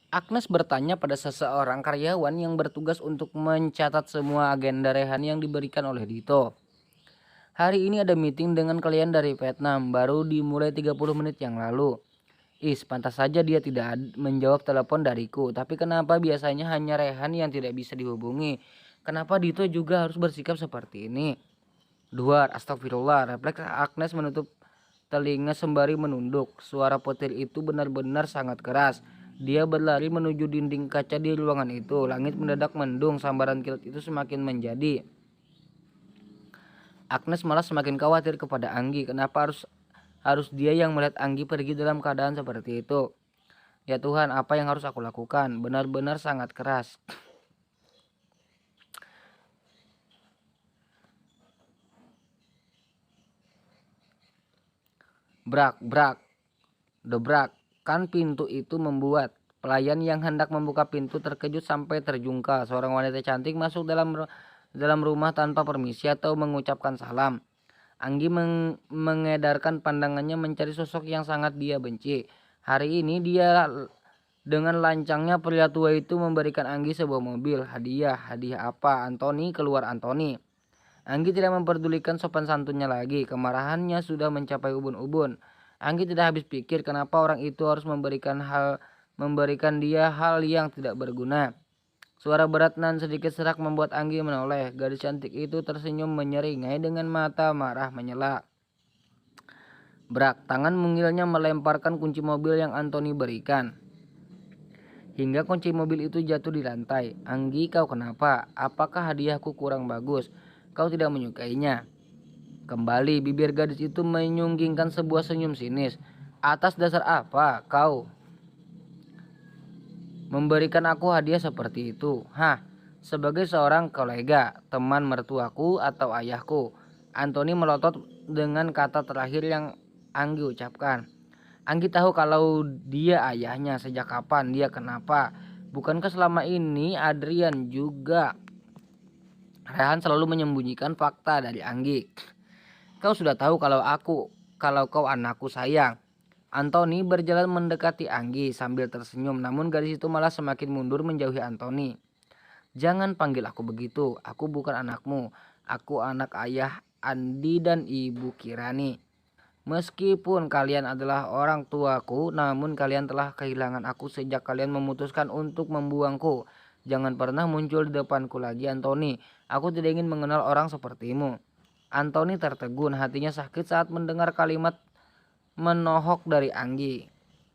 Agnes bertanya pada seseorang karyawan yang bertugas untuk mencatat semua agenda rehan yang diberikan oleh Dito. Hari ini ada meeting dengan klien dari Vietnam, baru dimulai 30 menit yang lalu. Pantas saja dia tidak menjawab telepon dariku. Tapi kenapa biasanya hanya Rehan yang tidak bisa dihubungi? Kenapa Dito juga harus bersikap seperti ini? Duar, astagfirullah, refleks Agnes menutup telinga sembari menunduk. Suara petir itu benar-benar sangat keras. Dia berlari menuju dinding kaca di ruangan itu. Langit mendadak mendung, sambaran kilat itu semakin menjadi. Agnes malah semakin khawatir kepada Anggi. Kenapa harus dia yang melihat Anggi pergi dalam keadaan seperti itu? Ya Tuhan, apa yang harus aku lakukan? Benar-benar sangat keras. Brak, brak, dobrak. Kan pintu itu membuat pelayan yang hendak membuka pintu terkejut sampai terjungkal. Seorang wanita cantik masuk dalam rumah tanpa permisi atau mengucapkan salam. Anggi mengedarkan pandangannya mencari sosok yang sangat dia benci. Hari ini dia dengan lancangnya pria tua itu memberikan Anggi sebuah mobil. Hadiah. Hadiah apa? Antoni keluar Antoni. Anggi tidak memperdulikan sopan santunnya lagi. Kemarahannya sudah mencapai ubun-ubun. Anggi tidak habis pikir kenapa orang itu harus memberikan dia hal yang tidak berguna. Suara berat dan sedikit serak membuat Anggi menoleh. Gadis cantik itu tersenyum menyeringai dengan mata marah menyela. Brak, tangan mungilnya melemparkan kunci mobil yang Antoni berikan. Hingga kunci mobil itu jatuh di lantai. Anggi, kau kenapa? Apakah hadiahku kurang bagus? Kau tidak menyukainya? Kembali, bibir gadis itu menyunggingkan sebuah senyum sinis. Atas dasar apa kau memberikan aku hadiah seperti itu? Hah? Sebagai seorang kolega, teman mertuaku atau ayahku? Antoni melotot dengan kata terakhir yang Anggi ucapkan. Anggi tahu kalau dia ayahnya. Sejak kapan? Dia kenapa? Bukankah selama ini Adrian juga? Rehan selalu menyembunyikan fakta dari Anggi. Kau sudah tahu kalau kau anakku sayang. Antoni berjalan mendekati Anggi sambil tersenyum, namun gadis itu malah semakin mundur menjauhi Antoni. Jangan panggil aku begitu, aku bukan anakmu. Aku anak ayah Andi dan ibu Kirani. Meskipun kalian adalah orang tuaku, namun kalian telah kehilangan aku sejak kalian memutuskan untuk membuangku. Jangan pernah muncul di depanku lagi, Antoni. Aku tidak ingin mengenal orang sepertimu. Antoni tertegun, hatinya sakit saat mendengar kalimat menohok dari Anggi.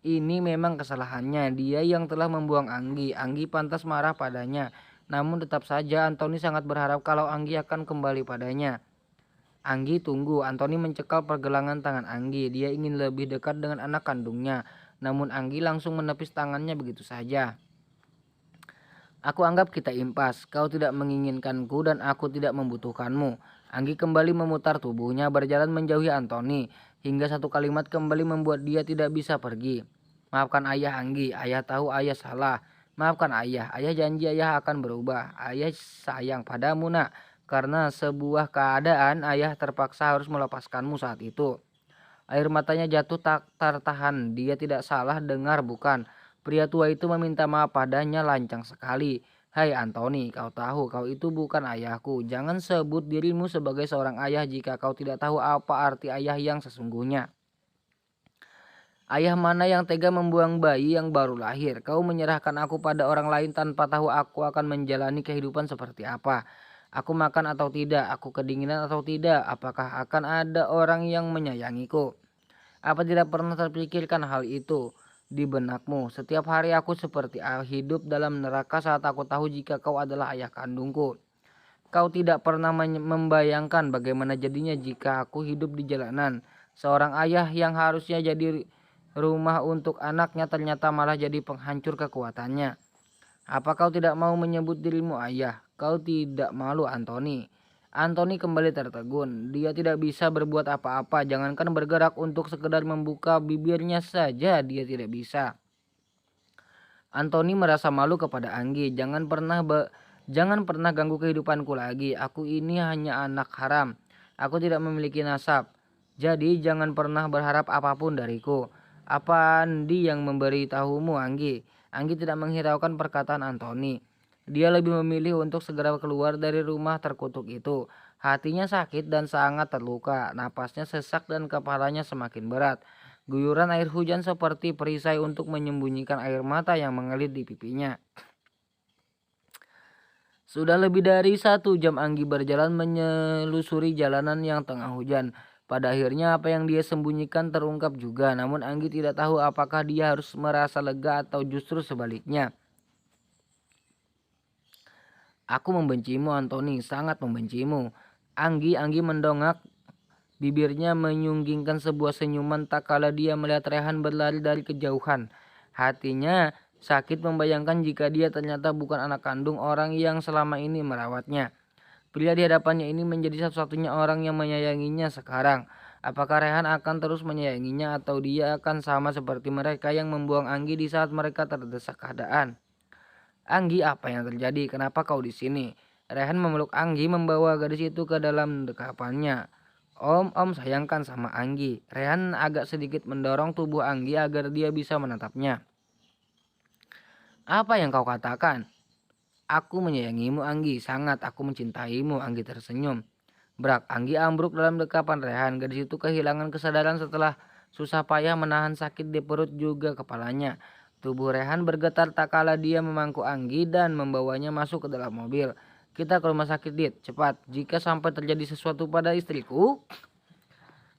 Ini memang kesalahannya, dia yang telah membuang Anggi. Anggi pantas marah padanya. Namun tetap saja Antoni sangat berharap kalau Anggi akan kembali padanya. Anggi tunggu, Antoni mencekal pergelangan tangan Anggi. Dia ingin lebih dekat dengan anak kandungnya. Namun Anggi langsung menepis tangannya begitu saja. Aku anggap kita impas. Kau tidak menginginkanku dan aku tidak membutuhkanmu. Anggi kembali memutar tubuhnya berjalan menjauhi Antoni. Hingga satu kalimat kembali membuat dia tidak bisa pergi. Maafkan ayah Anggi. Ayah tahu ayah salah. Maafkan ayah. Ayah janji ayah akan berubah. Ayah sayang padamu nak. Karena sebuah keadaan ayah terpaksa harus melepaskanmu saat itu. Air matanya jatuh tak tertahan. Dia tidak salah dengar bukan? Pria tua itu meminta maaf padanya lancang sekali. Hai Antoni, kau tahu kau itu bukan ayahku. Jangan sebut dirimu sebagai seorang ayah jika kau tidak tahu apa arti ayah yang sesungguhnya. Ayah mana yang tega membuang bayi yang baru lahir? Kau menyerahkan aku pada orang lain tanpa tahu aku akan menjalani kehidupan seperti apa. Aku makan atau tidak, aku kedinginan atau tidak, apakah akan ada orang yang menyayangiku? Apa tidak pernah terpikirkan hal itu di benakmu? Setiap hari aku seperti hidup dalam neraka saat aku tahu jika kau adalah ayah kandungku. Kau tidak pernah membayangkan bagaimana jadinya jika aku hidup di jalanan. Seorang ayah yang harusnya jadi rumah untuk anaknya ternyata malah jadi penghancur kekuatannya. Apa kau tidak mau menyebut dirimu ayah? Kau tidak malu, Antoni? Antoni kembali tertegun. Dia tidak bisa berbuat apa-apa. Jangankan bergerak untuk sekedar membuka bibirnya saja dia tidak bisa. Antoni merasa malu kepada Anggi. Jangan pernah ganggu kehidupanku lagi. Aku ini hanya anak haram. Aku tidak memiliki nasab. Jadi jangan pernah berharap apapun dariku. Apa Andi yang memberitahumu, Anggi? Anggi tidak menghiraukan perkataan Antoni. Dia lebih memilih untuk segera keluar dari rumah terkutuk itu. Hatinya sakit dan sangat terluka. Napasnya sesak dan kepalanya semakin berat. Guyuran air hujan seperti perisai untuk menyembunyikan air mata yang mengalir di pipinya. Sudah lebih dari 1 jam Anggi berjalan menyelusuri jalanan yang tengah hujan. Pada akhirnya apa yang dia sembunyikan terungkap juga. Namun Anggi tidak tahu apakah dia harus merasa lega atau justru sebaliknya. Aku membencimu, Antoni, sangat membencimu. Anggi mendongak. Bibirnya menyunggingkan sebuah senyuman tak kala dia melihat Rehan berlari dari kejauhan. Hatinya sakit membayangkan jika dia ternyata bukan anak kandung orang yang selama ini merawatnya. Pria di hadapannya ini menjadi satu-satunya orang yang menyayanginya sekarang. Apakah Rehan akan terus menyayanginya atau dia akan sama seperti mereka yang membuang Anggi di saat mereka terdesak keadaan? Anggi, apa yang terjadi? Kenapa kau di sini? Rehan memeluk Anggi membawa gadis itu ke dalam dekapannya. Om sayangkan sama Anggi. Rehan agak sedikit mendorong tubuh Anggi agar dia bisa menatapnya. Apa yang kau katakan? Aku menyayangimu, Anggi. Sangat aku mencintaimu, Anggi tersenyum. Brak, Anggi ambruk dalam dekapan Rehan. Gadis itu kehilangan kesadaran setelah susah payah menahan sakit di perut juga kepalanya. Tubuh Rehan bergetar tak kala dia memangku Anggi dan membawanya masuk ke dalam mobil. Kita ke rumah sakit, Dit. Cepat. Jika sampai terjadi sesuatu pada istriku,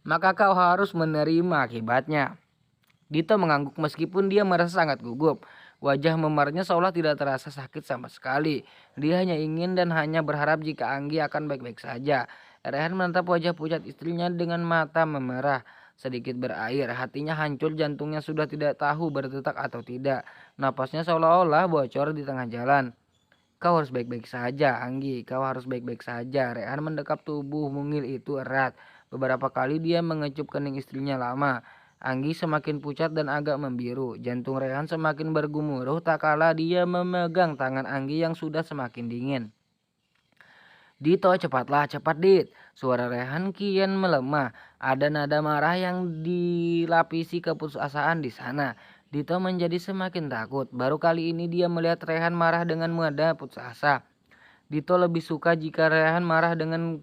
maka kau harus menerima akibatnya. Dito mengangguk meskipun dia merasa sangat gugup. Wajah memarnya seolah tidak terasa sakit sama sekali. Dia hanya ingin dan hanya berharap jika Anggi akan baik-baik saja. Rehan menatap wajah pucat istrinya dengan mata memerah. Sedikit berair, hatinya hancur, jantungnya sudah tidak tahu berdetak atau tidak. Napasnya seolah-olah bocor di tengah jalan. Kau harus baik-baik saja, Anggi. Kau harus baik-baik saja. Rehan mendekap tubuh mungil itu erat. Beberapa kali dia mengecup kening istrinya lama. Anggi semakin pucat dan agak membiru. Jantung Rehan semakin bergumuruh tak kala dia memegang tangan Anggi yang sudah semakin dingin. Dito, cepatlah, cepat Dit. Suara Rehan kian melemah. Ada nada marah yang dilapisi keputusasaan di sana. Dito menjadi semakin takut. Baru kali ini dia melihat Rehan marah dengan nada putus asa. Dito lebih suka jika Rehan marah dengan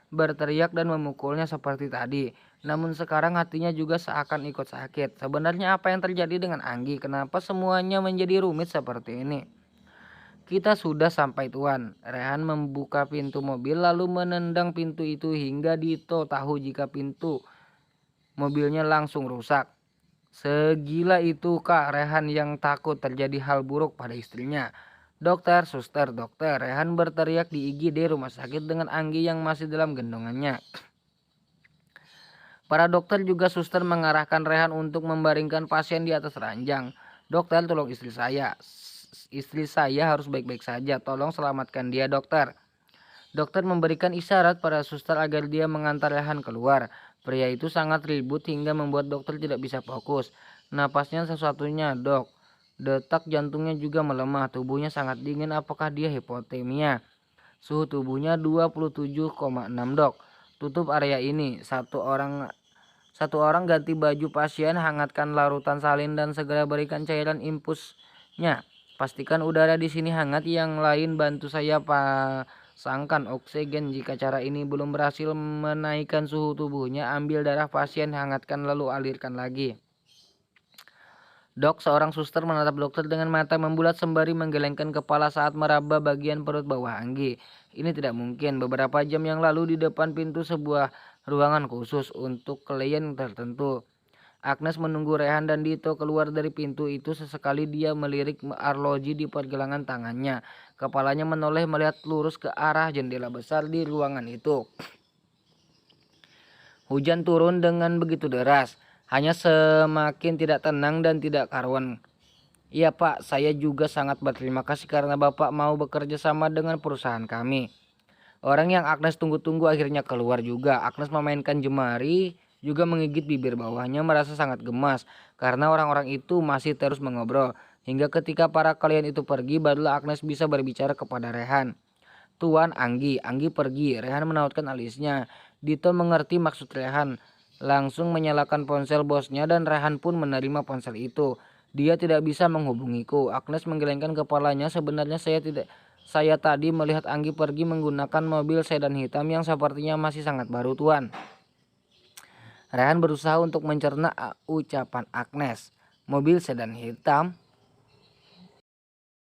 berteriak dan memukulnya seperti tadi. Namun sekarang hatinya juga seakan ikut sakit. Sebenarnya apa yang terjadi dengan Anggi? Kenapa semuanya menjadi rumit seperti ini? Kita sudah sampai, Tuan. Rehan membuka pintu mobil lalu menendang pintu itu hingga Dito tahu jika pintu mobilnya langsung rusak. Segila itu Kak Rehan yang takut terjadi hal buruk pada istrinya. Dokter, suster, dokter. Rehan berteriak di IGD rumah sakit dengan Anggi yang masih dalam gendongannya. Para dokter juga suster mengarahkan Rehan untuk membaringkan pasien di atas ranjang. Dokter, tolong istri saya. Istri saya harus baik-baik saja. Tolong selamatkan dia, dokter. Dokter memberikan isyarat pada suster agar dia mengantar Rehan keluar. Pria itu sangat ribut hingga membuat dokter tidak bisa fokus. Napasnya satu-satunya, Dok. Detak jantungnya juga melemah. Tubuhnya sangat dingin. Apakah dia hipotermia? Suhu tubuhnya 27,6, Dok. Tutup area ini. Satu orang ganti baju pasien, hangatkan larutan salin dan segera berikan cairan infusnya. Pastikan udara di sini hangat. Yang lain bantu saya pasangkan oksigen. Jika cara ini belum berhasil menaikkan suhu tubuhnya, ambil darah pasien, hangatkan lalu alirkan lagi. Dok, seorang suster menatap dokter dengan mata membulat sembari menggelengkan kepala saat meraba bagian perut bawah Anggi. Ini tidak mungkin. Beberapa jam yang lalu di depan pintu sebuah ruangan khusus untuk klien tertentu, Agnes menunggu Rehan dan Dito keluar dari pintu itu. Sesekali dia melirik arloji di pergelangan tangannya. Kepalanya menoleh melihat lurus ke arah jendela besar di ruangan itu. Hujan turun dengan begitu deras. Hanya semakin tidak tenang dan tidak karuan. Iya Pak, saya juga sangat berterima kasih karena Bapak mau bekerja sama dengan perusahaan kami. Orang yang Agnes tunggu-tunggu akhirnya keluar juga. Agnes memainkan jemari, juga menggigit bibir bawahnya, merasa sangat gemas karena orang-orang itu masih terus mengobrol. Hingga ketika para klien itu pergi, barulah Agnes bisa berbicara kepada Rehan. Tuan, Anggi pergi. Rehan menautkan alisnya. Dito mengerti maksud Rehan. langsung menyalakan ponsel bosnya dan Rehan pun menerima ponsel itu. Dia tidak bisa menghubungiku. Agnes menggelengkan kepalanya. Sebenarnya saya tadi melihat Anggi pergi menggunakan mobil sedan hitam yang sepertinya masih sangat baru, Tuan. Rehan berusaha untuk mencerna ucapan Agnes. Mobil sedan hitam?